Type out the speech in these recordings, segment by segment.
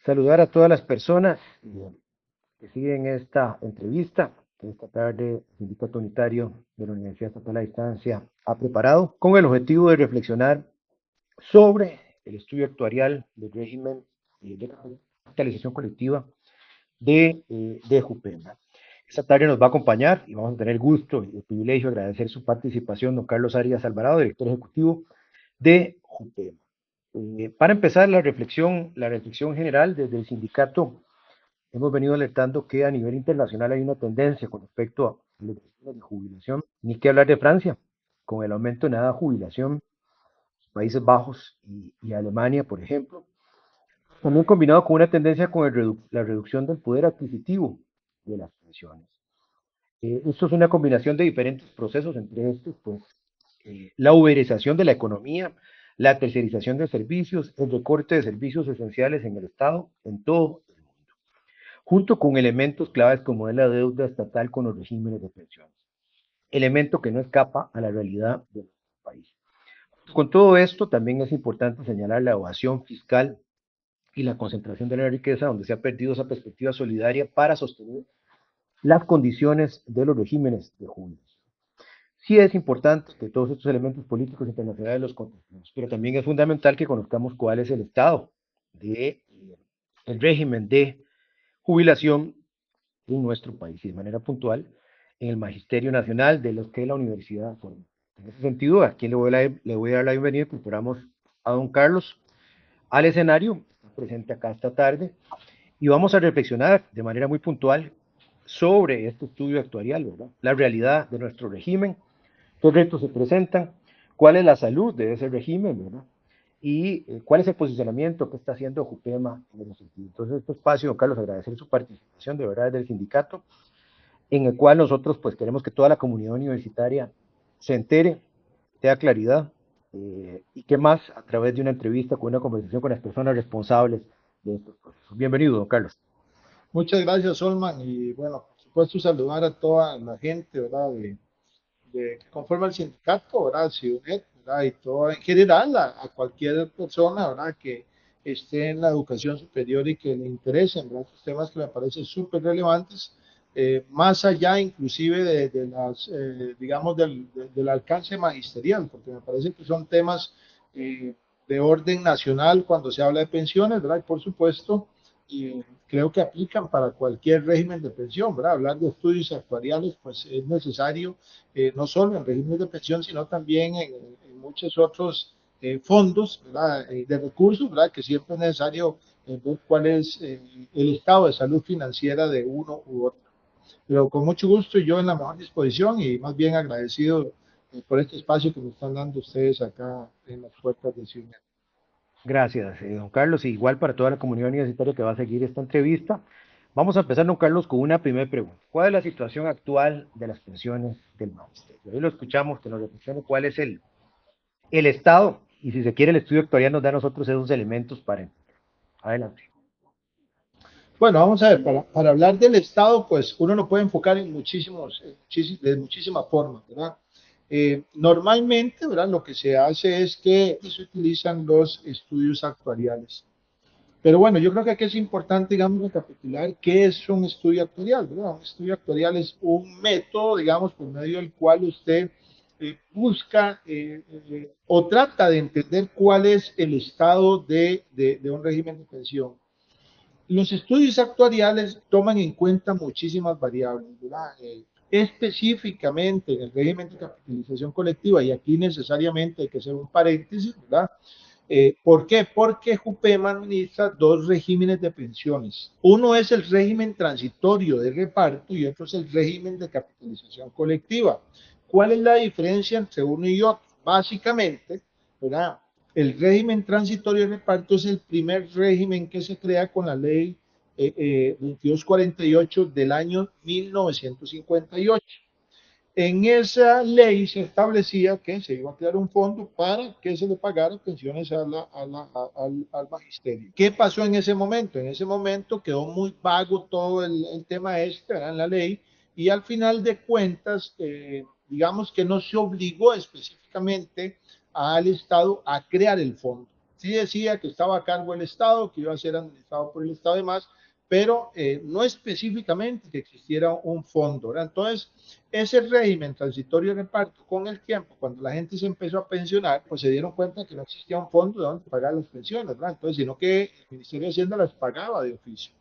saludar a todas las personas que siguen esta entrevista que esta tarde el Sindicato Unitario de la Universidad Estatal a Distancia ha preparado con el objetivo de reflexionar sobre el estudio actuarial del régimen de capitalización colectiva de Jupema. Esta tarde nos va a acompañar y vamos a tener el gusto y el privilegio de agradecer su participación, don Carlos Arias Alvarado, director ejecutivo de Jupema. Para empezar la reflexión general desde el sindicato, hemos venido alertando que a nivel internacional hay una tendencia con respecto a los regímenes de jubilación, ni que hablar de Francia, con el aumento de nada jubilación, Países Bajos y Alemania, por ejemplo, también combinado con una tendencia con la reducción del poder adquisitivo de las pensiones. Esto es una combinación de diferentes procesos, entre estos, pues, la uberización de la economía, la tercerización de servicios, el recorte de servicios esenciales en el Estado, en todo el mundo, junto con elementos claves como es la deuda estatal con los regímenes de pensiones, elemento que no escapa a la realidad de nuestro país. Con todo esto, también es importante señalar la evasión fiscal y la concentración de la riqueza, donde se ha perdido esa perspectiva solidaria para sostener las condiciones de los regímenes de jubilación. Sí es importante que todos estos elementos políticos internacionales los conozcamos, pero también es fundamental que conozcamos cuál es el estado de el régimen de jubilación en nuestro país y de manera puntual en el Magisterio Nacional de los que la universidad forma. En ese sentido, a quien le voy a dar la bienvenida, incorporamos a don Carlos al escenario, presente acá esta tarde, y vamos a reflexionar de manera muy puntual sobre este estudio actuarial, ¿verdad? La realidad de nuestro régimen, qué retos se presentan, cuál es la salud de ese régimen, ¿verdad? Y cuál es el posicionamiento que está haciendo Jupema en ese sentido. Entonces, este espacio, don Carlos, agradecer su participación de verdad del sindicato, en el cual nosotros pues queremos que toda la comunidad universitaria se entere, tenga claridad, y qué más a través de una entrevista, con una conversación con las personas responsables de estos procesos. Bienvenido, don Carlos. Muchas gracias, Olman. Y bueno, por supuesto, saludar a toda la gente, ¿verdad? Que conforma el sindicato, ¿verdad? Ciudet, ¿verdad? Y todo en general, a cualquier persona, ¿verdad? Que esté en la educación superior y que le interesen, ¿verdad? Estos temas que me parecen súper relevantes, más allá inclusive de las, digamos, del alcance magisterial, porque me parece que son temas de orden nacional cuando se habla de pensiones, ¿verdad? Y por supuesto, creo que aplican para cualquier régimen de pensión, ¿verdad? Hablar de estudios actuariales, pues es necesario no solo en regímenes de pensión, sino también en muchos otros fondos, ¿verdad? De recursos, ¿verdad? Que siempre es necesario ver cuál es el estado de salud financiera de uno u otro. Pero con mucho gusto y yo en la mejor disposición y más bien agradecido por este espacio que me están dando ustedes acá en las puertas de Ciudad. Gracias, don Carlos. Y igual para toda la comunidad universitaria que va a seguir esta entrevista. Vamos a empezar, don Carlos, con una primera pregunta. ¿Cuál es la situación actual de las pensiones del magisterio? Hoy lo escuchamos, que nos reflexione cuál es el estado y si se quiere el estudio actuarial nos da a nosotros esos elementos para adelante. Bueno, vamos a ver, para hablar del Estado, pues uno lo puede enfocar en de muchísimas formas, ¿verdad? Normalmente, ¿verdad? Lo que se hace es que se utilizan los estudios actuariales. Pero bueno, yo creo que aquí es importante, digamos, recapitular qué es un estudio actuarial, ¿verdad? Un estudio actuarial es un método, digamos, por medio del cual usted busca o trata de entender cuál es el estado de un régimen de pensión. Los estudios actuariales toman en cuenta muchísimas variables, ¿verdad? Específicamente en el régimen de capitalización colectiva, y aquí necesariamente hay que hacer un paréntesis, ¿verdad? ¿Por qué? Porque Jupema administra dos regímenes de pensiones. Uno es el régimen transitorio de reparto y otro es el régimen de capitalización colectiva. ¿Cuál es la diferencia entre uno y otro? Básicamente, ¿verdad? El régimen transitorio de reparto es el primer régimen que se crea con la ley 2248 del año 1958. En esa ley se establecía que se iba a crear un fondo para que se le pagara pensiones al magisterio. ¿Qué pasó en ese momento? En ese momento quedó muy vago todo el tema este, ¿verdad? En la ley, y al final de cuentas, digamos que no se obligó específicamente al Estado a crear el fondo. sí decía que estaba a cargo del Estado, que iba a ser administrado por el Estado y demás, pero no específicamente que existiera un fondo, ¿verdad? Entonces, ese régimen transitorio de reparto con el tiempo, cuando la gente se empezó a pensionar, pues se dieron cuenta que no existía un fondo de donde pagar las pensiones, ¿verdad? Entonces, sino que el Ministerio de Hacienda las pagaba de oficio.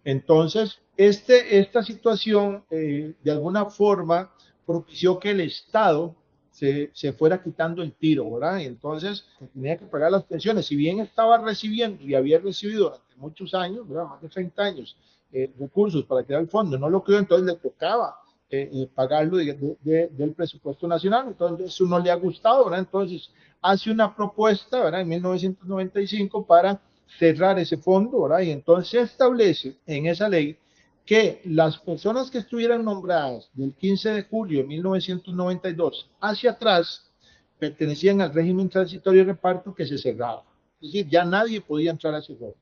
Entonces, esta situación de alguna forma propició que el Estado se fuera quitando el tiro, ¿verdad? Y entonces tenía que pagar las pensiones. Si bien estaba recibiendo y había recibido durante muchos años, ¿verdad? Más de 30 años, recursos para crear el fondo, no lo creó, entonces le tocaba pagarlo del presupuesto nacional. Entonces, eso no le ha gustado, ¿verdad? Entonces, hace una propuesta, ¿verdad? En 1995 para cerrar ese fondo, ¿verdad? Y entonces se establece en esa ley que las personas que estuvieran nombradas del 15 de julio de 1992 hacia atrás pertenecían al régimen transitorio de reparto que se cerraba. Es decir, ya nadie podía entrar a ese fondo.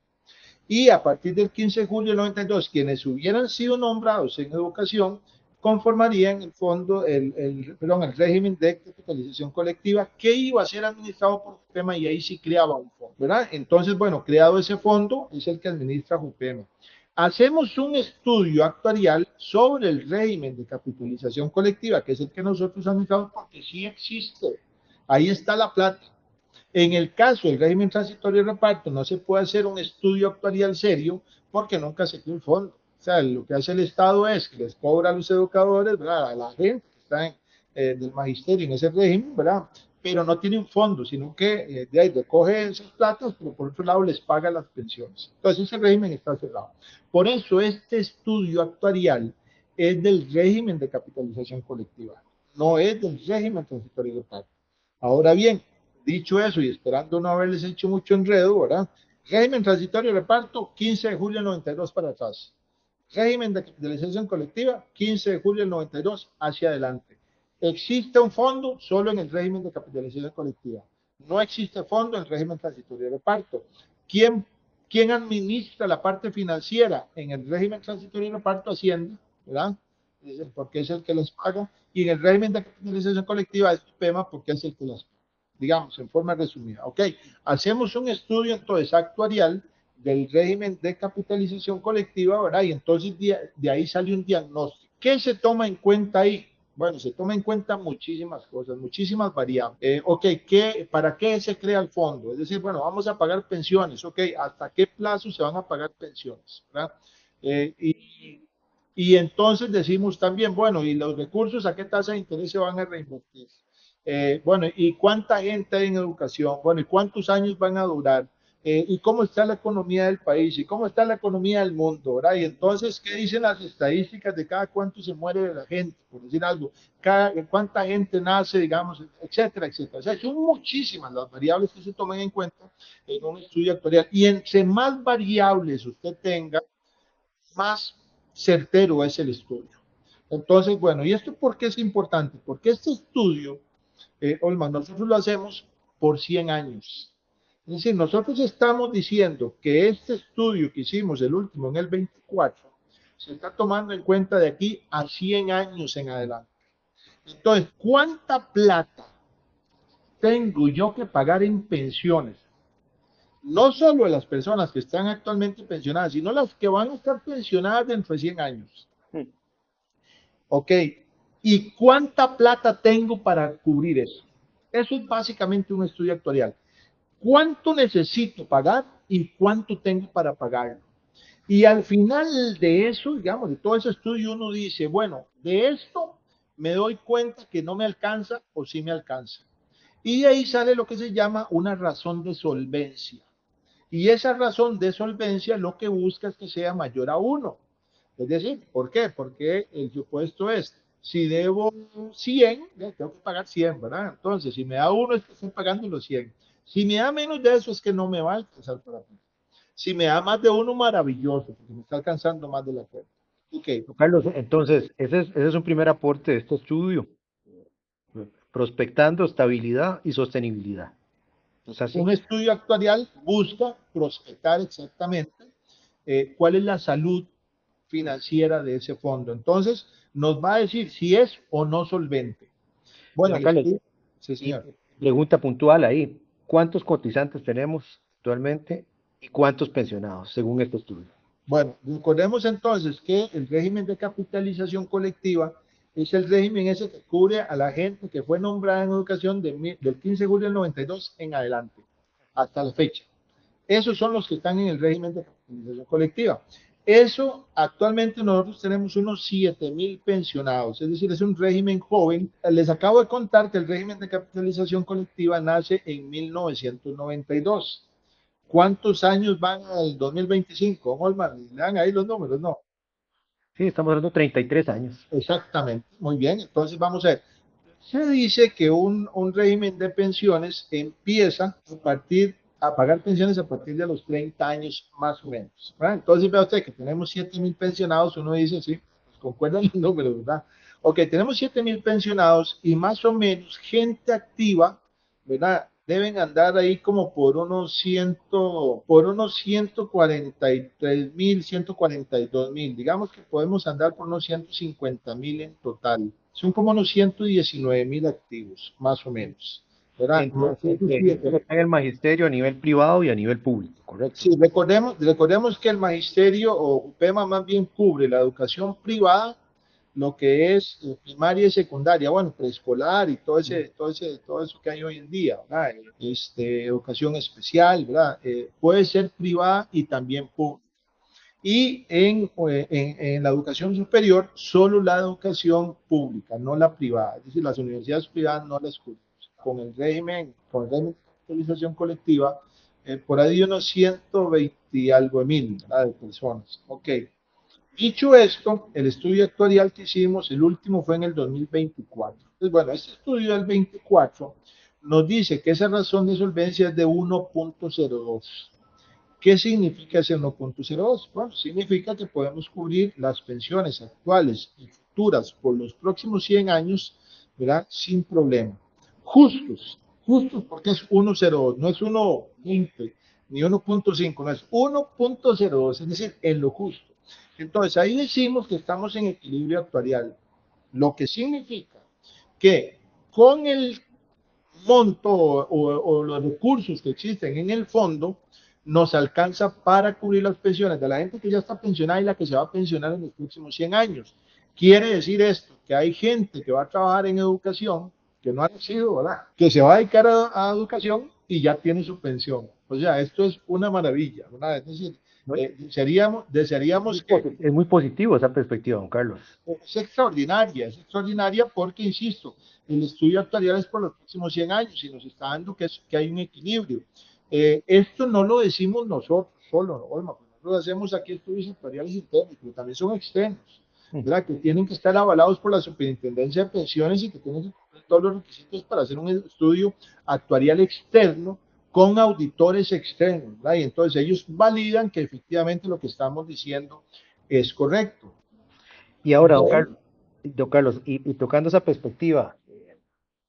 Y a partir del 15 de julio del 92, quienes hubieran sido nombrados en educación conformarían el fondo, el régimen de capitalización colectiva que iba a ser administrado por JUPEMA y ahí sí creaba un fondo, ¿verdad? Entonces, bueno, creado ese fondo es el que administra JUPEMA. Hacemos un estudio actuarial sobre el régimen de capitalización colectiva, que es el que nosotros administramos porque sí existe. Ahí está la plata. En el caso del régimen transitorio de reparto, no se puede hacer un estudio actuarial serio porque nunca se crea un fondo. O sea, lo que hace el Estado es que les cobra a los educadores, ¿verdad? A la gente que está del magisterio en ese régimen, ¿verdad? Pero no tiene un fondo, sino que de ahí recoge esos platos, pero por otro lado les paga las pensiones. Entonces ese régimen está cerrado. Por eso este estudio actuarial es del régimen de capitalización colectiva, no es del régimen transitorio de reparto. Ahora bien, dicho eso y esperando no haberles hecho mucho enredo, ¿verdad? Régimen transitorio de reparto, 15 de julio del 92 para atrás. Régimen de capitalización colectiva, 15 de julio del 92 hacia adelante. Existe un fondo solo en el régimen de capitalización colectiva. No existe fondo en el régimen transitorio de reparto. ¿Quién, quién administra la parte financiera en el régimen transitorio de reparto? Hacienda, ¿verdad? Porque es el que les paga. Y en el régimen de capitalización colectiva es PEMA porque es el que las paga, digamos, en forma resumida. Ok, hacemos un estudio entonces actuarial del régimen de capitalización colectiva, ¿verdad? Y entonces de ahí sale un diagnóstico. ¿Qué se toma en cuenta ahí? Bueno, se toma en cuenta muchísimas cosas, muchísimas variables. Ok, ¿para qué se crea el fondo? Es decir, bueno, vamos a pagar pensiones, ok, ¿hasta qué plazo se van a pagar pensiones? ¿Verdad? Eh, y, y entonces decimos también, bueno, ¿y los recursos a qué tasa de interés se van a reinvertir? Bueno, ¿y cuánta gente hay en educación? Bueno, ¿y cuántos años van a durar? ¿Y cómo está la economía del país? ¿Y cómo está la economía del mundo? ¿Verdad? Y entonces, ¿qué dicen las estadísticas de cada cuánto se muere de la gente? Por decir algo, cuánta gente nace, digamos, etcétera, etcétera. O sea, son muchísimas las variables que se toman en cuenta en un estudio actuarial. Y entre más variables usted tenga, más certero es el estudio. Entonces, bueno, ¿y esto por qué es importante? Porque este estudio, Olman, nosotros lo hacemos por 100 años. Es decir, nosotros estamos diciendo que este estudio que hicimos, el último en el 24, se está tomando en cuenta de aquí a 100 años en adelante. Entonces, ¿cuánta plata tengo yo que pagar en pensiones? No solo de las personas que están actualmente pensionadas, sino las que van a estar pensionadas dentro de 100 años. Ok, ¿y cuánta plata tengo para cubrir eso? Eso es básicamente un estudio actuarial. ¿Cuánto necesito pagar y cuánto tengo para pagarlo? Y al final de eso, digamos, de todo ese estudio, uno dice, bueno, de esto me doy cuenta que no me alcanza o sí me alcanza. Y de ahí sale lo que se llama una razón de solvencia. Y esa razón de solvencia lo que busca es que sea mayor a uno. Es decir, ¿por qué? Porque el supuesto es, si debo 100, ya tengo que pagar 100, ¿verdad? Entonces, si me da uno es que estoy pagando los 100. Si me da menos de eso es que no me va a alcanzar para mí. Si me da más de uno, maravilloso, porque me está alcanzando más de la cuenta. Ok, Carlos, entonces, ese es un primer aporte de este estudio, prospectando estabilidad y sostenibilidad. ¿Es un así? estudio actuarial busca prospectar exactamente cuál es la salud financiera de ese fondo. Entonces, nos va a decir si es o no solvente. Bueno, Mira, el Carlos, estudio, sí, y señor. pregunta puntual ahí, ¿cuántos cotizantes tenemos? actualmente y cuántos pensionados, según este estudio? Bueno, recordemos entonces que el régimen de capitalización colectiva es el régimen ese que cubre a la gente que fue nombrada en educación del 15 de julio del 92 en adelante, hasta la fecha. Esos son los que están en el régimen de capitalización colectiva. Eso, actualmente nosotros tenemos unos 7.000 pensionados, es decir, es un régimen joven. Les acabo de contar que el régimen de capitalización colectiva nace en 1992. ¿Cuántos años van al 2025? Holman, le dan ahí los números, ¿no? Sí, estamos hablando de 33 años. Exactamente, muy bien. Entonces vamos a ver. Se dice que un régimen de pensiones empieza a pagar pensiones a partir de los 30 años más o menos, ¿verdad? Entonces vea usted que tenemos 7.000 pensionados, uno dice, sí, pues concuerdan los números, ¿verdad? Ok, tenemos 7.000 pensionados y más o menos gente activa, ¿verdad? Deben andar ahí como por unos 143.000, 142.000. Digamos que podemos andar por unos 150.000 en total. Son como unos 119.000 activos, más o menos. ¿Verdad? Entre gente que está en el magisterio a nivel privado y a nivel público, ¿correcto? Sí, recordemos que el magisterio o UPEMA más bien cubre la educación privada, lo que es primaria y secundaria, bueno, preescolar y todo eso que hay hoy en día, ¿verdad? Educación especial, ¿verdad? Puede ser privada y también pública. Y en la educación superior, solo la educación pública, no la privada. Es decir, las universidades privadas no las cubren. Con el régimen de capitalización colectiva, por ahí unos 120 y algo de mil, ¿verdad? De personas. Ok. Dicho esto, el estudio actuarial que hicimos, el último fue en el 2024. Entonces, bueno, este estudio del 24 nos dice que esa razón de solvencia es de 1.02. ¿Qué significa ese 1.02? Bueno, significa que podemos cubrir las pensiones actuales y futuras por los próximos 100 años, ¿verdad? Sin problema. Justos porque es 1.02, no es 1.20 ni 1.5, no es 1.02, es decir, en lo justo. Entonces, ahí decimos que estamos en equilibrio actuarial, lo que significa que con el monto o los recursos que existen en el fondo, nos alcanza para cubrir las pensiones de la gente que ya está pensionada y la que se va a pensionar en los próximos 100 años. Quiere decir esto, que hay gente que va a trabajar en educación, que no ha nacido, ¿verdad? Que se va a dedicar a educación y ya tiene su pensión. O sea, esto es una maravilla, ¿verdad? Es decir, ¿No? desearíamos que Es muy positivo esa perspectiva, don Carlos. es extraordinaria porque, insisto, el estudio actuarial es por los próximos 100 años y nos está dando que hay un equilibrio. Esto no lo decimos nosotros solo, ¿no, Olma? Pues nosotros hacemos aquí estudios actuariales internos, pero también son externos, ¿verdad? Que tienen que estar avalados por la Superintendencia de Pensiones y que tienen que cumplir todos los requisitos para hacer un estudio actuarial externo con auditores externos, ¿verdad? Y entonces ellos validan que efectivamente lo que estamos diciendo es correcto. Y ahora, don Carlos, y tocando esa perspectiva,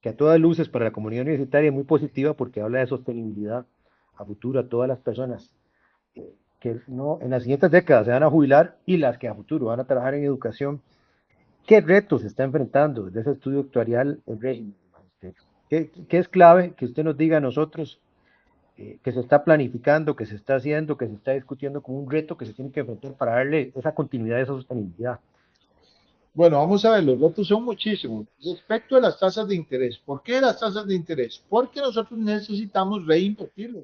que a todas luces para la comunidad universitaria es muy positiva porque habla de sostenibilidad a futuro a todas las personas que no, en las siguientes décadas se van a jubilar y las que a futuro van a trabajar en educación. ¿Qué retos se está enfrentando desde ese estudio actuarial el régimen del magisterio? ¿Qué es clave que usted nos diga a nosotros que se está planificando, que se está haciendo, que se está discutiendo como un reto que se tiene que enfrentar para darle esa continuidad, esa sostenibilidad? Bueno, vamos a ver, los retos son muchísimos. Respecto a las tasas de interés, ¿por qué las tasas de interés? Porque nosotros necesitamos reinvertirlos,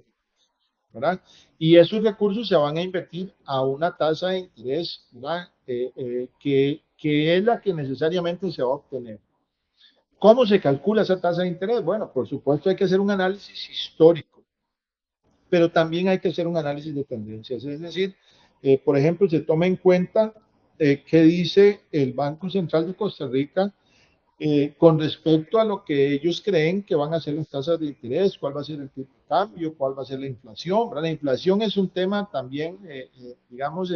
¿verdad? Y esos recursos se van a invertir a una tasa de interés, ¿verdad? Que es la que necesariamente se va a obtener. ¿Cómo se calcula esa tasa de interés? Bueno, por supuesto hay que hacer un análisis histórico, pero también hay que hacer un análisis de tendencias. Es decir, por ejemplo, se toma en cuenta qué dice el Banco Central de Costa Rica con respecto a lo que ellos creen que van a ser las tasas de interés, cuál va a ser el tipo de cambio, cuál va a ser la inflación. ¿Verdad? La inflación es un tema también, digamos,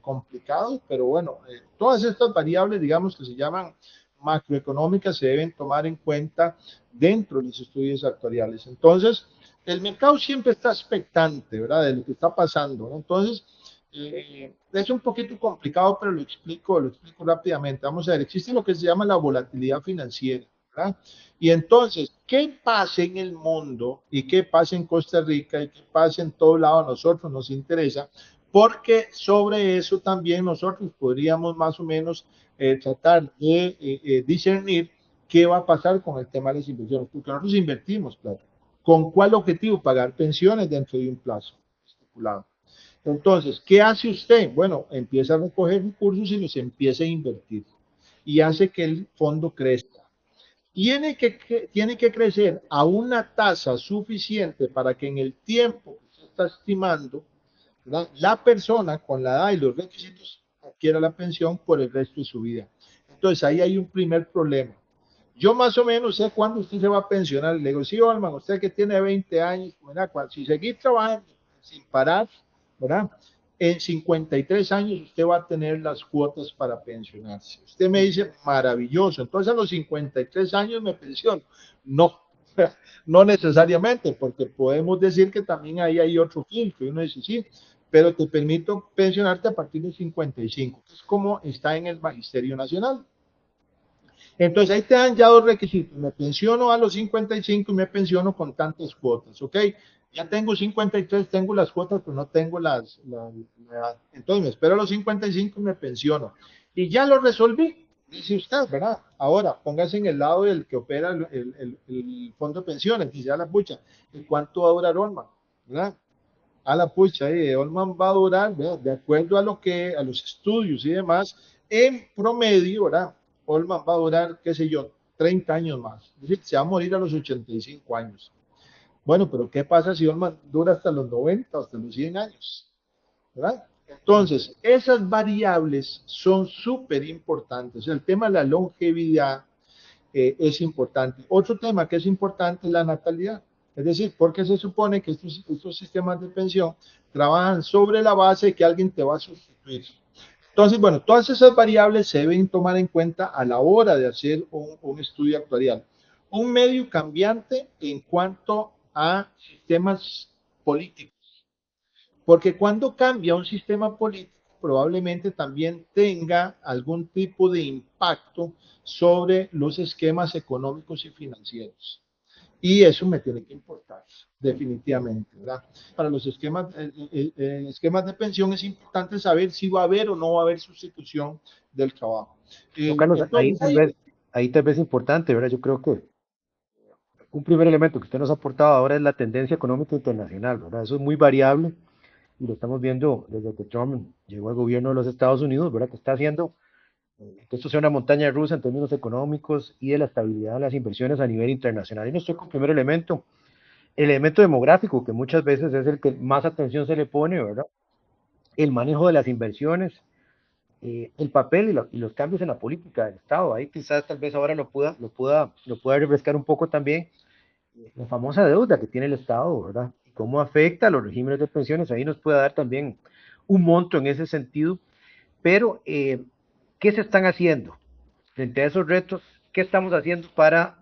complicado, pero bueno, todas estas variables, digamos, que se llaman macroeconómicas, se deben tomar en cuenta dentro de los estudios actuariales. Entonces, el mercado siempre está expectante, ¿verdad?, de lo que está pasando, ¿no? Entonces, es un poquito complicado, pero lo explico rápidamente. Vamos a ver, existe lo que se llama la volatilidad financiera. ¿verdad? Y entonces, ¿qué pasa en el mundo y qué pasa en Costa Rica y qué pasa en todo lado a nosotros nos interesa? Porque sobre eso también nosotros podríamos más o menos tratar de discernir qué va a pasar con el tema de las inversiones, porque nosotros invertimos plata. ¿Con cuál objetivo? Pagar pensiones dentro de un plazo estipulado. Entonces, ¿qué hace usted? Bueno, empieza a recoger recursos y los empieza a invertir y hace que el fondo crezca. Tiene que crecer a una tasa suficiente para que en el tiempo que se está estimando, ¿verdad?, la persona con la edad y los requisitos adquiera la pensión por el resto de su vida. Entonces ahí hay un primer problema. Yo más o menos sé cuándo usted se va a pensionar. Le digo, sí, Olman, usted que tiene 20 años, ¿verdad?, si seguir trabajando sin parar, ¿verdad?, en 53 años usted va a tener las cuotas para pensionarse. Usted me dice, maravilloso, entonces a los 53 años me pensiono. No, no necesariamente, porque podemos decir que también ahí hay otro filtro. Y uno dice, sí, pero te permito pensionarte a partir de 55, que es como está en el Magisterio Nacional. Entonces ahí te dan ya dos requisitos. Me pensiono a los 55 y me pensiono con tantas cuotas, ¿ok? Ya tengo 53, tengo las cuotas, pero no tengo entonces me espero a los 55 y me pensiono. Y ya lo resolví, dice usted, ¿verdad? Ahora, póngase en el lado del que opera el fondo de pensiones. Dice, a la pucha, ¿y cuánto va a durar Olman? ¿Verdad? A la pucha, Olman va a durar, ¿verdad?, de acuerdo a a los estudios y demás, en promedio, ¿verdad? Olman va a durar, qué sé yo, 30 años más. Es decir, se va a morir a los 85 años. Bueno, pero ¿qué pasa si Olman dura hasta los 90, hasta los 100 años? ¿Verdad? Entonces, esas variables son súper importantes. El tema de la longevidad es importante. Otro tema que es importante es la natalidad. Es decir, porque se supone que estos sistemas de pensión trabajan sobre la base de que alguien te va a sustituir. Entonces, bueno, todas esas variables se deben tomar en cuenta a la hora de hacer un estudio actuarial. Un medio cambiante en cuanto a sistemas políticos, porque cuando cambia un sistema político, probablemente también tenga algún tipo de impacto sobre los esquemas económicos y financieros. Y eso me tiene que importar, definitivamente, ¿verdad? Para los esquemas de pensión es importante saber si va a haber o no va a haber sustitución del trabajo. No, Carlos, Entonces, ahí tal vez es importante, ¿verdad? Yo creo que un primer elemento que usted nos ha aportado ahora es la tendencia económica internacional, ¿verdad? Eso es muy variable y lo estamos viendo desde que Trump llegó al gobierno de los Estados Unidos, ¿verdad? Que está haciendo que esto sea una montaña rusa en términos económicos y de la estabilidad de las inversiones a nivel internacional. Y no estoy con el primer elemento, el elemento demográfico, que muchas veces es el que más atención se le pone, ¿verdad? El manejo de las inversiones, el papel y los cambios en la política del Estado. Ahí quizás tal vez ahora lo pueda refrescar un poco también la famosa deuda que tiene el Estado, ¿verdad? Y cómo afecta a los regímenes de pensiones. Ahí nos puede dar también un monto en ese sentido. Pero, ¿qué se están haciendo frente a esos retos? ¿Qué estamos haciendo para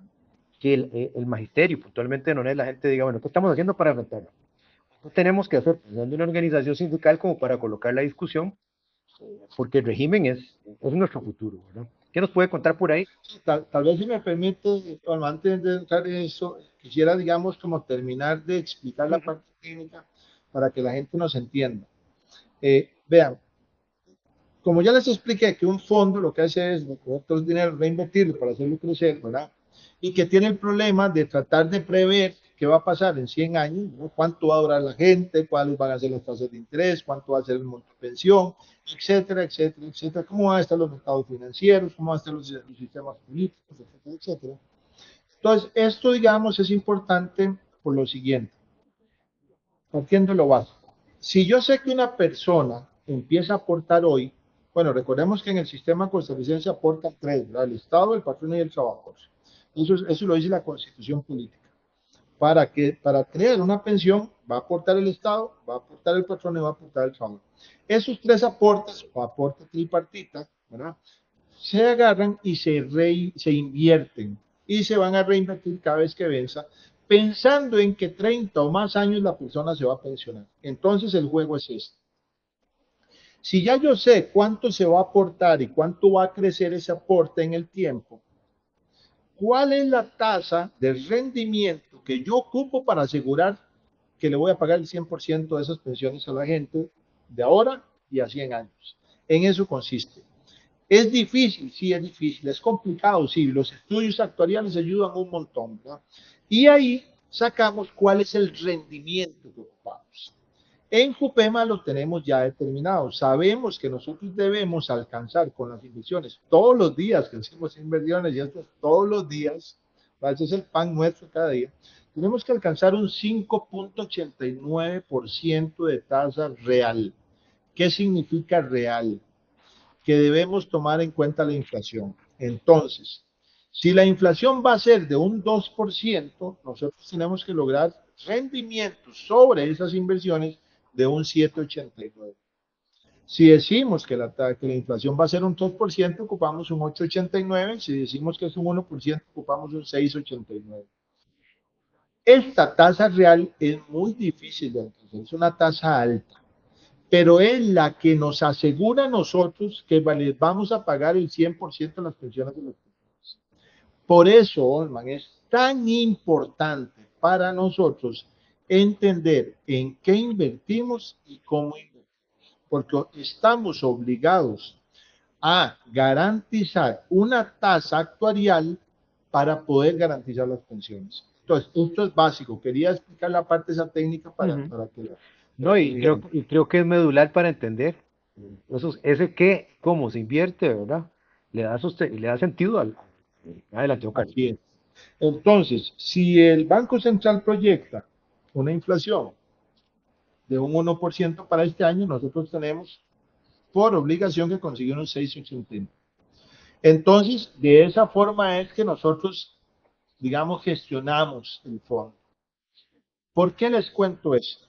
que el magisterio, puntualmente no es la gente diga, bueno, ¿qué estamos haciendo para enfrentarlo? ¿Qué tenemos que hacer pensando en una organización sindical como para colocar la discusión? Porque el régimen es nuestro futuro, ¿verdad? ¿Qué nos puede contar por ahí? tal vez si me permite, antes de entrar en eso, quisiera, digamos, como terminar de explicar Uh la -huh. parte técnica para que la gente nos entienda. Vean, como ya les expliqué que un fondo lo que hace es recoger todo el dinero, reinvertirlo para hacerlo crecer, ¿verdad? Y que tiene el problema de tratar de prever qué va a pasar en 100 años, ¿no? Cuánto va a durar la gente, cuáles van a ser las tasas de interés, cuánto va a ser el monto de pensión, etcétera, etcétera, etcétera, cómo van a estar los mercados financieros, cómo van a estar los sistemas políticos, etcétera, etcétera. Entonces, esto, digamos, es importante por lo siguiente, partiendo de lo básico. Si yo sé que una persona empieza a aportar hoy, bueno, recordemos que en el sistema costarricense aportan tres, ¿verdad? El Estado, el patrón y el trabajador. Eso lo dice la Constitución política. Para crear una pensión va a aportar el Estado, va a aportar el patrón y va a aportar el trabajador. Esos tres aportes o aporte tripartita, ¿verdad?, se agarran y se invierten y se van a reinvertir cada vez que venza, pensando en que 30 o más años la persona se va a pensionar. Entonces el juego es este. Si ya yo sé cuánto se va a aportar y cuánto va a crecer ese aporte en el tiempo, ¿cuál es la tasa de rendimiento que yo ocupo para asegurar que le voy a pagar el 100% de esas pensiones a la gente de ahora y a 100 años? En eso consiste. ¿Es difícil? Sí, es difícil. ¿Es complicado? Sí. Los estudios actuariales ayudan un montón, ¿verdad? Y ahí sacamos cuál es el rendimiento que ocupamos. En Jupema lo tenemos ya determinado. Sabemos que nosotros debemos alcanzar con las inversiones todos los días que hacemos inversiones, y esto es todos los días, ese es el pan nuestro cada día. Tenemos que alcanzar un 5.89% de tasa real. ¿Qué significa real? Que debemos tomar en cuenta la inflación. Entonces, si la inflación va a ser de un 2%, nosotros tenemos que lograr rendimientos sobre esas inversiones de un 7,89. Si decimos que la inflación va a ser un 2%, ocupamos un 8,89. Si decimos que es un 1%, ocupamos un 6,89. Esta tasa real es muy difícil de alcanzar, es una tasa alta, pero es la que nos asegura a nosotros que vamos a pagar el 100% de las pensiones de los personas. Por eso, Olman, es tan importante para nosotros entender en qué invertimos y cómo invertimos, porque estamos obligados a garantizar una tasa actuarial para poder garantizar las pensiones. Entonces, esto es básico. Quería explicar la parte esa técnica Ujú. para que No, la y creo que es medular para entender eso, ese qué, cómo se invierte, ¿verdad? Le da sentido al... Adelante, Juan Carlos. Así es. Entonces, si el Banco Central proyecta una inflación de un 1% para este año, nosotros tenemos por obligación que conseguir un 6,89. Entonces, de esa forma es que nosotros, digamos, gestionamos el fondo. ¿Por qué les cuento esto?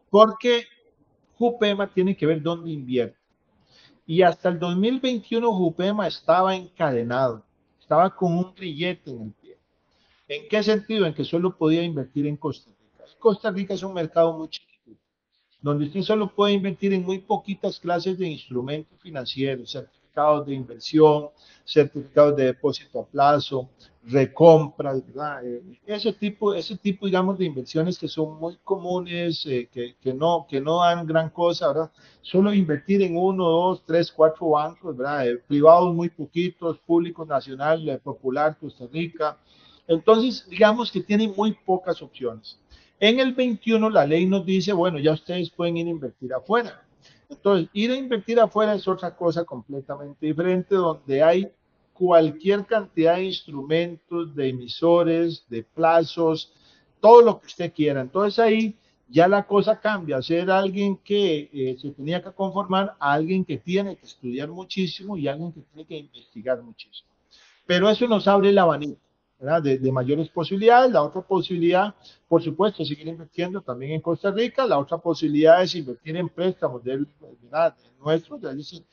Porque Jupema tiene que ver dónde invierte. Y hasta el 2021 Jupema estaba encadenado, estaba con un grillete en el pie. ¿En qué sentido? En que solo podía invertir en Costa Rica. Costa Rica es un mercado muy chiquito, donde usted solo puede invertir en muy poquitas clases de instrumentos financieros, certificados de inversión, certificados de depósito a plazo, recompras, ¿verdad? Ese tipo, digamos, de inversiones que son muy comunes, que no dan gran cosa, ¿verdad? Solo invertir en uno, dos, tres, cuatro bancos, ¿verdad? Privados muy poquitos, públicos nacional, popular, Costa Rica. Entonces, digamos que tienen muy pocas opciones. En el 21 la ley nos dice, bueno, ya ustedes pueden ir a invertir afuera. Entonces, ir a invertir afuera es otra cosa completamente diferente, donde hay cualquier cantidad de instrumentos, de emisores, de plazos, todo lo que usted quiera. Entonces ahí ya la cosa cambia, a ser alguien que se tenía que conformar a alguien que tiene que estudiar muchísimo y alguien que tiene que investigar muchísimo. Pero eso nos abre el abanico, ¿verdad? De mayores posibilidades. La otra posibilidad, por supuesto, es seguir invirtiendo también en Costa Rica. La otra posibilidad es invertir en préstamos ¿verdad? De nuestros, es decir,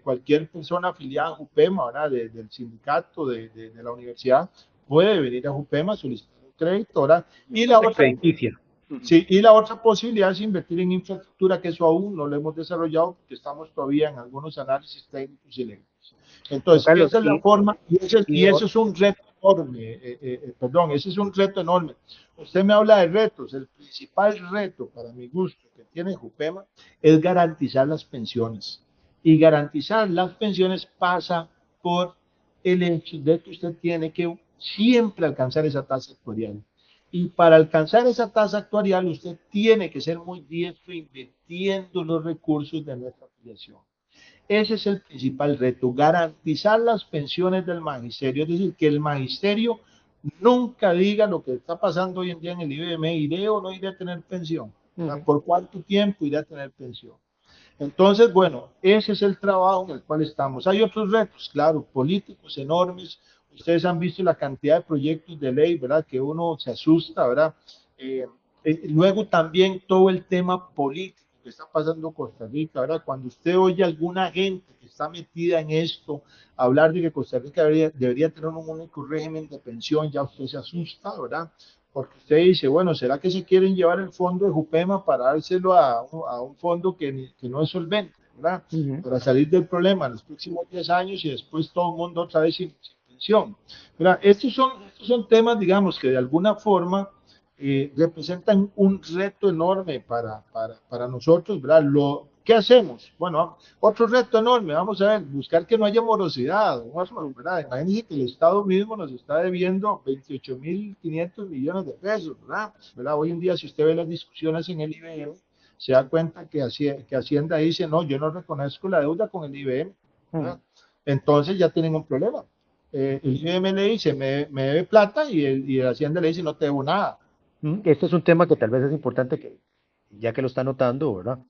cualquier persona afiliada a Jupema, ¿verdad? Del sindicato, de la universidad, puede venir a Jupema, solicitar un crédito, ¿verdad? Y la otra, Crediticia. sí, y la otra posibilidad es invertir en infraestructura, que eso aún no lo hemos desarrollado porque estamos todavía en algunos análisis técnicos y legales. Juan Entonces, Carlos, esa es la forma y y eso es un reto enorme, perdón, ese es un reto enorme. Usted me habla de retos, el principal reto para mi gusto que tiene Jupema es garantizar las pensiones. Y garantizar las pensiones pasa por el hecho de que usted tiene que siempre alcanzar esa tasa actuarial. Y para alcanzar esa tasa actuarial, usted tiene que ser muy diestro invirtiendo los recursos de nuestra afiliación. Ese es el principal reto, garantizar las pensiones del magisterio, es decir, que el magisterio nunca diga lo que está pasando hoy en día en el IBM, iré o no iré a tener pensión, por cuánto tiempo iré a tener pensión. Entonces, bueno, ese es el trabajo en el cual estamos. Hay otros retos, claro, políticos enormes. Ustedes han visto la cantidad de proyectos de ley, ¿verdad? Que uno se asusta, ¿verdad? Eh, Luego también todo el tema político que está pasando en Costa Rica, ¿verdad? Cuando usted oye a alguna gente que está metida en esto, hablar de que Costa Rica debería tener un único régimen de pensión, ya usted se asusta, ¿verdad? Porque usted dice, bueno, ¿será que se quieren llevar el fondo de Jupema para dárselo a un fondo que no es solvente, ¿verdad? uh -huh. Para salir del problema en los próximos 10 años y después todo el mundo otra vez sin pensión. ¿Verdad? Estos son temas, digamos, que de alguna forma representan un reto enorme para nosotros, ¿verdad? ¿Qué hacemos? Bueno, otro reto enorme, vamos a ver, buscar que no haya morosidad, ¿verdad? Imagínense que el Estado mismo nos está debiendo 28.500 millones de pesos, ¿verdad? ¿Verdad? Hoy en día, si usted ve las discusiones en el IBM, se da cuenta que Hacienda dice, no, yo no reconozco la deuda con el IBM, ¿verdad? Entonces ya tienen un problema. El IBM le dice, me debe plata y el Hacienda le dice, no te debo nada. Este es un tema que tal vez es importante que, ya que lo está notando, ¿verdad?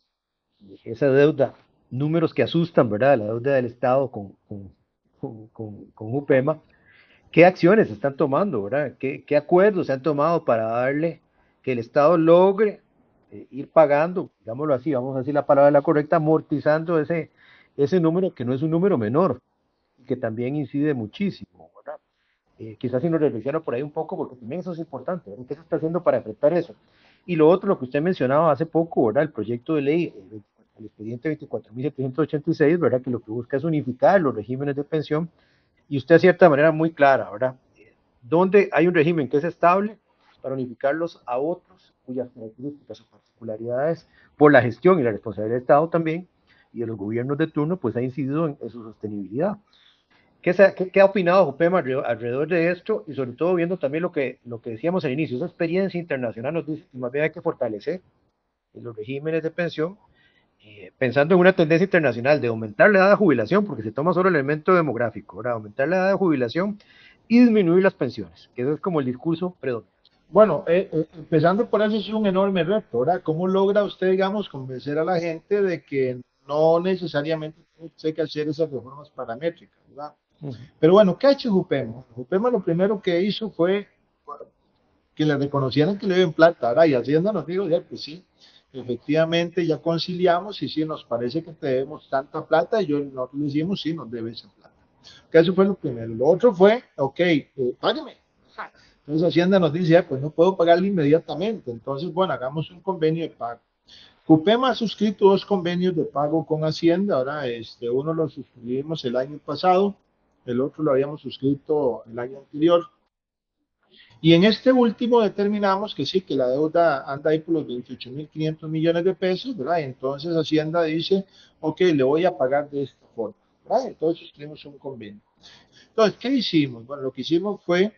Esa deuda, números que asustan, ¿verdad? La deuda del Estado con UPEMA. ¿Qué acciones se están tomando, ¿verdad? ¿Qué acuerdos se han tomado para darle que el Estado logre ir pagando, digámoslo así, vamos a decir la palabra la correcta, amortizando ese número que no es un número menor y que también incide muchísimo, ¿verdad? Quizás si nos reflexionan por ahí un poco, porque también eso es importante, ¿verdad? ¿Qué se está haciendo para enfrentar eso? Y lo otro, lo que usted mencionaba hace poco, ¿verdad? El proyecto de ley, el expediente 24.786, ¿verdad? Que lo que busca es unificar los regímenes de pensión y usted de cierta manera muy clara, ¿verdad? Donde hay un régimen que es estable para unificarlos a otros cuyas características o particularidades por la gestión y la responsabilidad del Estado también y de los gobiernos de turno, pues ha incidido en su sostenibilidad. ¿Qué ha opinado Jopema alrededor de esto? Y sobre todo viendo también lo que decíamos al inicio, esa experiencia internacional nos dice que más bien hay que fortalecer los regímenes de pensión, pensando en una tendencia internacional de aumentar la edad de jubilación, porque se toma solo el elemento demográfico, ¿verdad? Aumentar la edad de jubilación y disminuir las pensiones, que eso es como el discurso predominante. Bueno, empezando por eso es un enorme reto, ¿verdad? ¿Cómo logra usted, digamos, convencer a la gente de que no necesariamente tiene que hacer esas reformas paramétricas, ¿verdad? Pero bueno, ¿qué ha hecho Jupema? Jupema lo primero que hizo fue que le reconocieran que le deben plata, ¿verdad? Y Hacienda nos dijo, ya, pues sí, efectivamente ya conciliamos y sí, nos parece que te debemos tanta plata y nosotros le decimos, sí, nos debe esa plata. Que eso fue lo primero. Lo otro fue, ok, págame. Entonces Hacienda nos dice, pues no puedo pagarle inmediatamente. Entonces, bueno, hagamos un convenio de pago. Cupema ha suscrito dos convenios de pago con Hacienda. Ahora, uno lo suscribimos el año pasado, el otro lo habíamos suscrito el año anterior. Y en este último determinamos que sí, que la deuda anda ahí por los 28.500 millones de pesos, ¿verdad? Entonces Hacienda dice, ok, le voy a pagar de esta forma, ¿verdad? Entonces suscribimos un convenio. Entonces, ¿qué hicimos? Bueno, lo que hicimos fue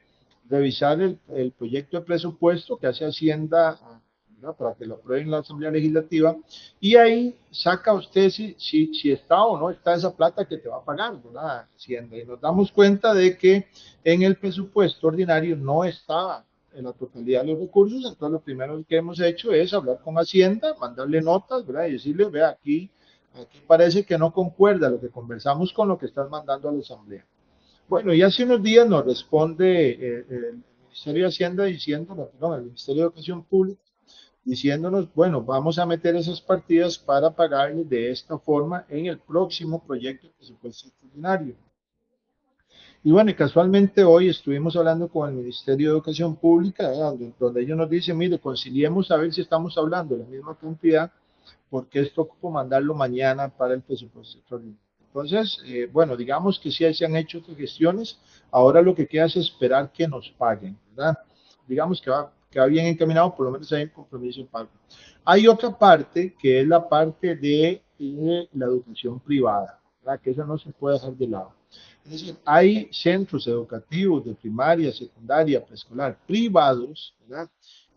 revisar el proyecto de presupuesto que hace Hacienda, ¿no?, para que lo aprueben en la Asamblea Legislativa, y ahí saca usted si está o no está esa plata que te va a pagar, ¿verdad? Hacienda. Y nos damos cuenta de que en el presupuesto ordinario no estaba en la totalidad de los recursos, entonces lo primero que hemos hecho es hablar con Hacienda, mandarle notas, ¿verdad? Y decirle, vea, aquí parece que no concuerda lo que conversamos con lo que estás mandando a la Asamblea. Bueno, y hace unos días nos responde el Ministerio de Hacienda diciéndonos, perdón, el Ministerio de Educación Pública, diciéndonos, bueno, vamos a meter esas partidas para pagarles de esta forma en el próximo proyecto de presupuesto extraordinario. Y bueno, y casualmente hoy estuvimos hablando con el Ministerio de Educación Pública, donde ellos nos dicen, mire, conciliemos a ver si estamos hablando de la misma cantidad, porque esto ocupo mandarlo mañana para el presupuesto extraordinario. Entonces, bueno, digamos que sí se han hecho gestiones, ahora lo que queda es esperar que nos paguen, ¿verdad? Digamos que va bien encaminado, por lo menos hay un compromiso de pago. Hay otra parte que es la parte de la educación privada, ¿verdad? Que eso no se puede dejar de lado. Es decir, hay centros educativos de primaria, secundaria, preescolar, privados, ¿verdad?,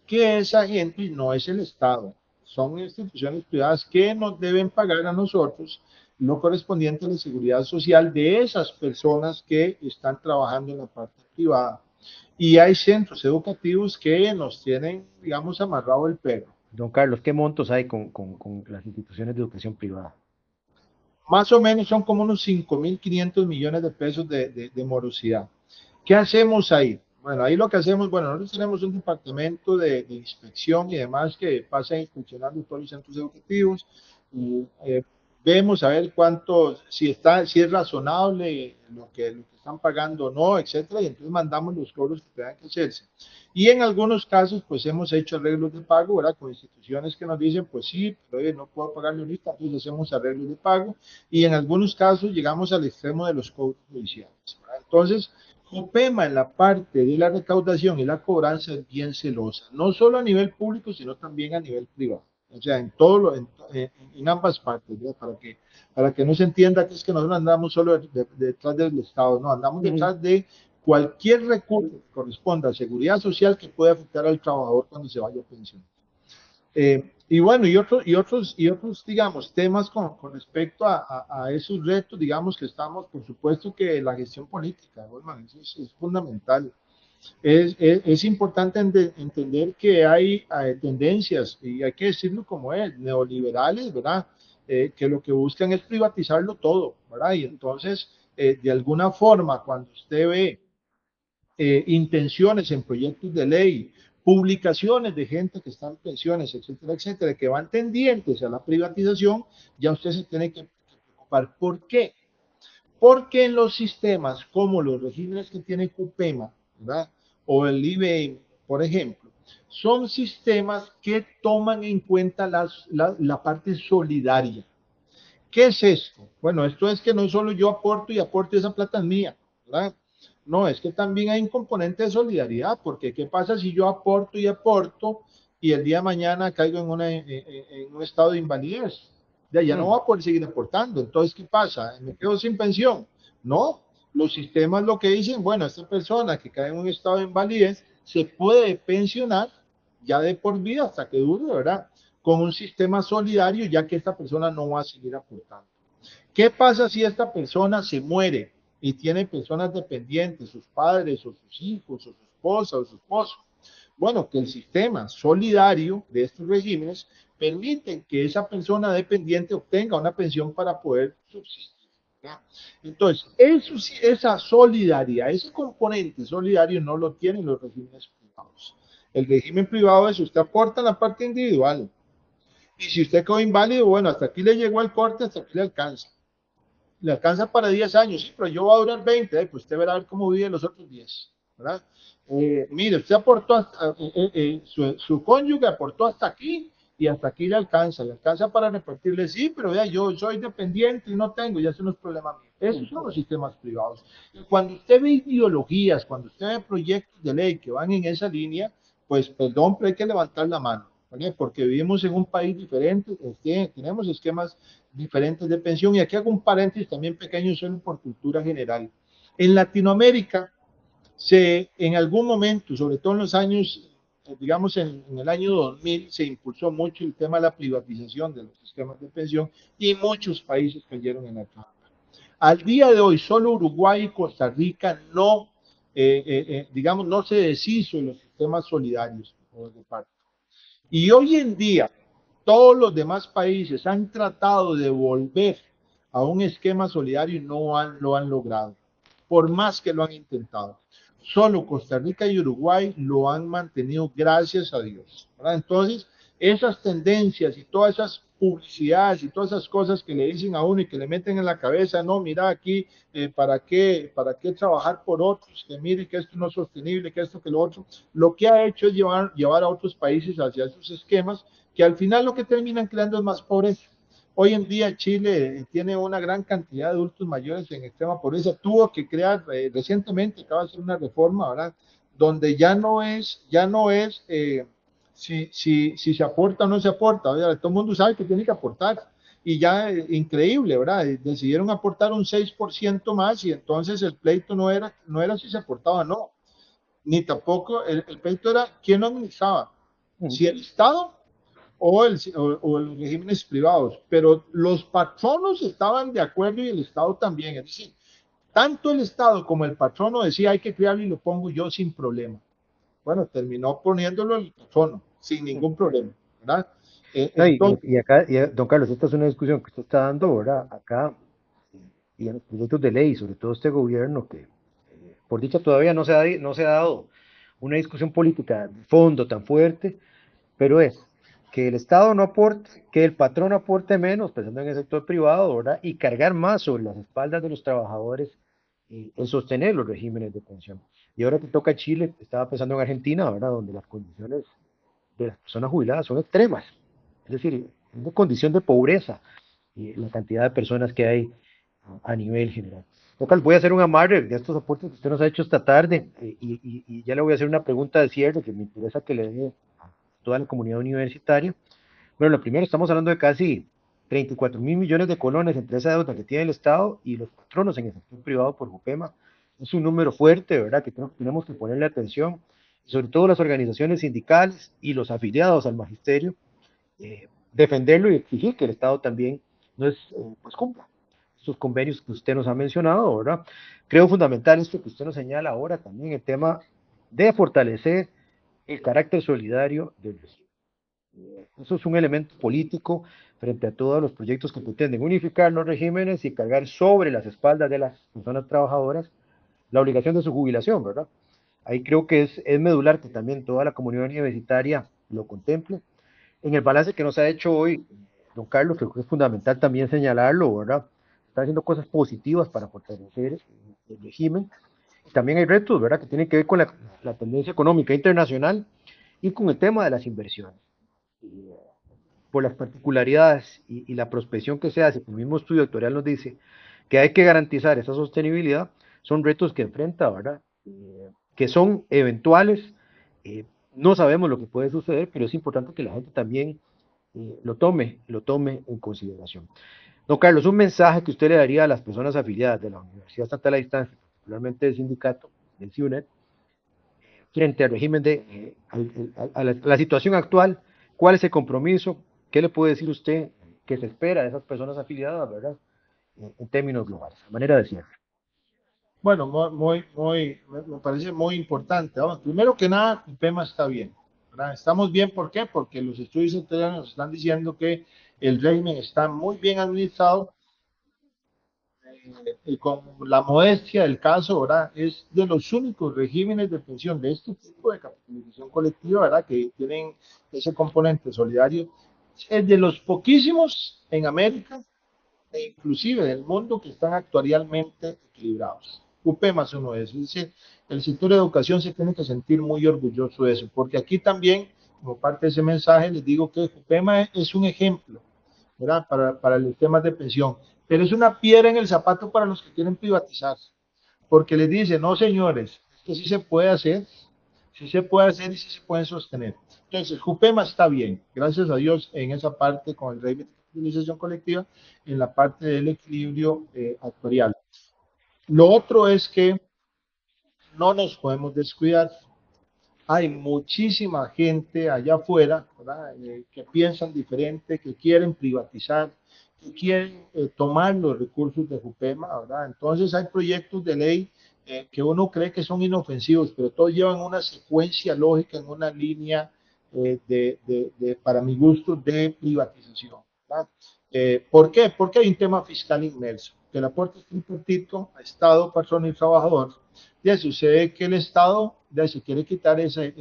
que esa gente no es el Estado, son instituciones privadas que nos deben pagar a nosotros lo correspondiente a la seguridad social de esas personas que están trabajando en la parte privada. Y hay centros educativos que nos tienen, digamos, amarrado el perro. Don Carlos, ¿qué montos hay con las instituciones de educación privada? Más o menos son como unos 5.500 millones de pesos de morosidad. ¿Qué hacemos ahí? Bueno, ahí lo que hacemos, bueno, nosotros tenemos un departamento de inspección y demás que pasa inspeccionando todos los centros educativos y vemos a ver cuánto, si es razonable lo que están pagando o no, etcétera, y entonces mandamos los cobros que tengan que hacerse. Y en algunos casos, pues hemos hecho arreglos de pago, ¿verdad? Con instituciones que nos dicen, pues sí, pero no puedo pagarle ahorita, entonces hacemos arreglos de pago, y en algunos casos llegamos al extremo de los cobros judiciales, ¿verdad? Entonces, Copema en la parte de la recaudación y la cobranza es bien celosa, no solo a nivel público, sino también a nivel privado. O sea, en todo en ambas partes, ¿verdad? Para que no se entienda que es que nosotros andamos solo detrás del Estado, no, andamos detrás de cualquier recurso que corresponda a seguridad social que pueda afectar al trabajador cuando se vaya a pensión. Y bueno, y otros, digamos, temas con respecto a esos retos, digamos que estamos, por supuesto que la gestión política, Goldman, eso es fundamental. Es importante entender que hay tendencias, y hay que decirlo como es, neoliberales, ¿verdad? Que lo que buscan es privatizarlo todo, ¿verdad? Y entonces, de alguna forma, cuando usted ve intenciones en proyectos de ley, publicaciones de gente que está en pensiones, etcétera, etcétera, que van tendientes a la privatización, ya usted se tiene que preocupar. ¿Por qué? Porque en los sistemas como los regímenes que tiene CUPEMA, ¿verdad? O el IBM, por ejemplo, son sistemas que toman en cuenta la parte solidaria. ¿Qué es esto? Bueno, esto es que no solo yo aporto y aporto y esa plata es mía, ¿verdad? No, es que también hay un componente de solidaridad, porque ¿qué pasa si yo aporto y aporto y el día de mañana caigo en un estado de invalidez? Ya no voy a poder seguir aportando. Entonces, ¿qué pasa? ¿Me quedo sin pensión? No, los sistemas lo que dicen, bueno, esta persona que cae en un estado de invalidez se puede pensionar ya de por vida hasta que dure, ¿verdad? Con un sistema solidario, ya que esta persona no va a seguir aportando. ¿Qué pasa si esta persona se muere y tiene personas dependientes, sus padres o sus hijos o su esposa o su esposo? Bueno, que el sistema solidario de estos regímenes permite que esa persona dependiente obtenga una pensión para poder subsistir. ¿Ya? Entonces, esa solidaridad, ese componente solidario no lo tienen los regímenes privados. El régimen privado es usted aporta la parte individual, y si usted quedó inválido, bueno, hasta aquí le llegó el corte, hasta aquí le alcanza. Le alcanza para 10 años, sí, pero yo voy a durar 20, pues usted verá cómo vive los otros 10, ¿verdad? Mire, usted aportó, su cónyuge aportó hasta aquí y hasta aquí le alcanza para repartirle, sí, pero vea, yo soy dependiente y no tengo, ya eso no es problema mío. Esos son los sistemas privados. Y cuando usted ve ideologías, cuando usted ve proyectos de ley que van en esa línea, pues perdón, pero hay que levantar la mano, ¿vale? Porque vivimos en un país diferente, tenemos esquemas diferentes de pensión. Y aquí hago un paréntesis también pequeño, solo por cultura general. En Latinoamérica, en algún momento, sobre todo en los años, digamos en el año 2000, se impulsó mucho el tema de la privatización de los sistemas de pensión y muchos países cayeron en la trampa. Al día de hoy, solo Uruguay y Costa Rica digamos, no se deshizo de los sistemas solidarios o de parte. Y hoy en día, todos los demás países han tratado de volver a un esquema solidario y lo han logrado, por más que lo han intentado. Solo Costa Rica y Uruguay lo han mantenido, gracias a Dios, ¿verdad? Entonces, esas tendencias y todas esas publicidades y todas esas cosas que le dicen a uno y que le meten en la cabeza, no, mira aquí, ¿para qué trabajar por otros? Que mire que esto no es sostenible, que esto, que lo otro. Lo que ha hecho es llevar a otros países hacia esos esquemas que al final lo que terminan creando es más pobreza. Hoy en día Chile tiene una gran cantidad de adultos mayores en extrema pobreza. Tuvo que crear recientemente, acaba de hacer una reforma, ¿verdad? Donde ya no es si se aporta o no se aporta. ¿Verdad? Todo el mundo sabe que tiene que aportar. Y ya, increíble, ¿verdad? Decidieron aportar un 6% más y entonces el pleito no era si se aportaba o no, ni tampoco el pleito era quién lo administraba, si el Estado o los regímenes privados, pero los patronos estaban de acuerdo y el Estado también, es decir, tanto el Estado como el patrono decía hay que crearlo y lo pongo yo sin problema. Bueno, terminó poniéndolo el patrono sin ningún problema, ¿verdad? No, Entonces, acá, don Carlos, esta es una discusión que usted está dando, ¿verdad? Acá, y en los proyectos de ley, sobre todo este gobierno, que por dicha todavía no se ha dado una discusión política de fondo tan fuerte, pero es que el Estado no aporte, que el patrón aporte menos, pensando en el sector privado, ¿verdad? Y cargar más sobre las espaldas de los trabajadores en sostener los regímenes de pensión. Y ahora que toca Chile, estaba pensando en Argentina, ¿verdad? Donde las condiciones de las personas jubiladas son extremas. Es decir, una condición de pobreza y la cantidad de personas que hay a nivel general. Local, voy a hacer un amarre de estos aportes que usted nos ha hecho esta tarde y ya le voy a hacer una pregunta de cierre que me interesa que le dé a toda la comunidad universitaria. Bueno, lo primero, estamos hablando de casi 34.000 millones de colones entre esa deuda que tiene el Estado y los patronos en el sector privado por Jupema. Es un número fuerte, ¿verdad? Que creo que tenemos que ponerle atención, sobre todo las organizaciones sindicales y los afiliados al magisterio, defenderlo y exigir que el Estado también pues cumpla esos convenios que usted nos ha mencionado, ¿verdad? Creo fundamental esto que usted nos señala ahora también, el tema de fortalecer el carácter solidario del régimen. Eso es un elemento político frente a todos los proyectos que pretenden unificar los regímenes y cargar sobre las espaldas de las personas trabajadoras la obligación de su jubilación, ¿verdad? Ahí creo que es medular que también toda la comunidad universitaria lo contemple. En el balance que nos ha hecho hoy, don Carlos, creo que es fundamental también señalarlo, ¿verdad? Está haciendo cosas positivas para fortalecer el régimen. También hay retos, ¿verdad?, que tienen que ver con la tendencia económica internacional y con el tema de las inversiones. Por las particularidades y la prospección que se hace, el mismo estudio actuarial nos dice que hay que garantizar esa sostenibilidad, son retos que enfrenta, ¿verdad? Que son eventuales, no sabemos lo que puede suceder, pero es importante que la gente también lo tome en consideración. Don Carlos, un mensaje que usted le daría a las personas afiliadas de la Universidad Estatal a Distancia, particularmente del sindicato, del CIUNET, frente al régimen la situación actual, ¿cuál es el compromiso? ¿Qué le puede decir usted que se espera de esas personas afiliadas, ¿verdad? En términos globales, a manera de cierre. Bueno, me parece muy importante. Vamos, primero que nada, el tema está bien, ¿verdad? Estamos bien, ¿por qué? Porque los estudios anteriores nos están diciendo que el régimen está muy bien administrado y con la modestia del caso, ¿verdad? Es de los únicos regímenes de pensión de este tipo de capitalización colectiva, ¿verdad? Que tienen ese componente solidario. Es de los poquísimos en América e inclusive del mundo que están actuarialmente equilibrados. UPEMA es uno de esos. Es decir, el sector de educación se tiene que sentir muy orgulloso de eso, porque aquí también, como parte de ese mensaje, les digo que UPEMA es un ejemplo, ¿verdad? Para los temas de pensión, pero es una piedra en el zapato para los que quieren privatizar, porque les dice, no señores, esto sí se puede hacer y sí se pueden sostener. Entonces, Jupema está bien, gracias a Dios, en esa parte con el régimen de capitalización colectiva, en la parte del equilibrio actuarial. Lo otro es que no nos podemos descuidar. Hay muchísima gente allá afuera, ¿verdad? Que piensan diferente, que quieren privatizar, que quieren tomar los recursos de Jupema, ¿verdad? Entonces hay proyectos de ley que uno cree que son inofensivos, pero todos llevan una secuencia lógica en una línea para mi gusto, de privatización, ¿verdad? ¿Por qué? Porque hay un tema fiscal inmerso, que el aporte tripartito a Estado, patrón y trabajador. Ya sucede que el Estado ya se quiere quitar ese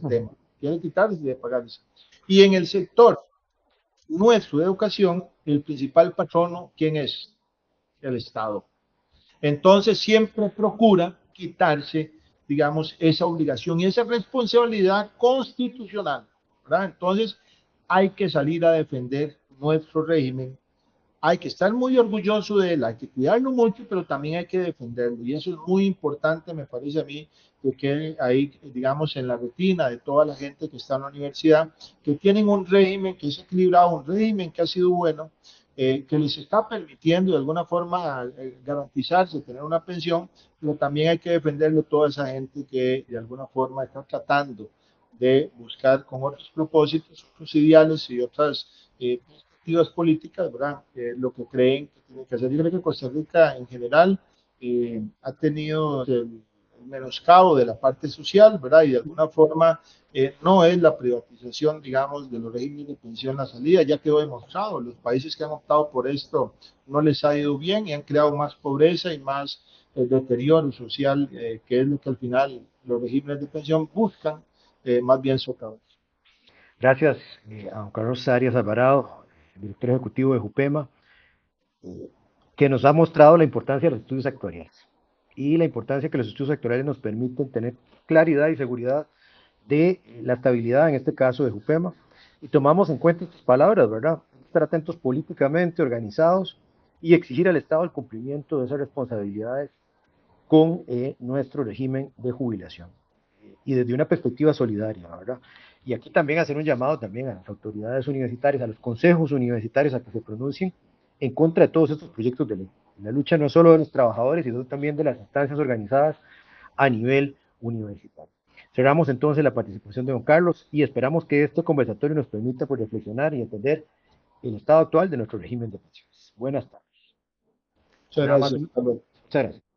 tema, quiere quitarse de pagar eso. Y en el sector nuestro de educación, el principal patrono, ¿quién es? El Estado. Entonces siempre procura quitarse, digamos, esa obligación y esa responsabilidad constitucional, ¿verdad? Entonces hay que salir a defender nuestro régimen, hay que estar muy orgulloso de él, hay que cuidarlo mucho, pero también hay que defenderlo. Y eso es muy importante, me parece a mí, que quede ahí, digamos, en la retina de toda la gente que está en la universidad, que tienen un régimen que es equilibrado, un régimen que ha sido bueno, que les está permitiendo de alguna forma garantizarse, tener una pensión, pero también hay que defenderlo toda esa gente que de alguna forma está tratando de buscar con otros propósitos, otros ideales y otras políticas, ¿verdad? Lo que creen que tienen que hacer. Yo creo que Costa Rica en general ha tenido el menoscabo de la parte social, ¿verdad? Y de alguna forma no es la privatización, digamos, de los regímenes de pensión la salida, ya quedó demostrado. Los países que han optado por esto no les ha ido bien y han creado más pobreza y más deterioro social, que es lo que al final los regímenes de pensión buscan, más bien socavar. Gracias a don Carlos Arias Alvarado, director ejecutivo de Jupema, que nos ha mostrado la importancia de los estudios actuariales y la importancia que los estudios actuariales nos permiten tener claridad y seguridad de la estabilidad, en este caso de Jupema, y tomamos en cuenta estas palabras, ¿verdad? Estar atentos políticamente, organizados, y exigir al Estado el cumplimiento de esas responsabilidades con nuestro régimen de jubilación y desde una perspectiva solidaria, ¿verdad? Y aquí también hacer un llamado también a las autoridades universitarias, a los consejos universitarios a que se pronuncien en contra de todos estos proyectos de ley. La lucha no es solo de los trabajadores, sino también de las instancias organizadas a nivel universitario. Cerramos entonces la participación de don Carlos y esperamos que este conversatorio nos permita pues, reflexionar y entender el estado actual de nuestro régimen de pensiones. Buenas tardes. Muchas Nada más. gracias. Hasta luego. Muchas gracias.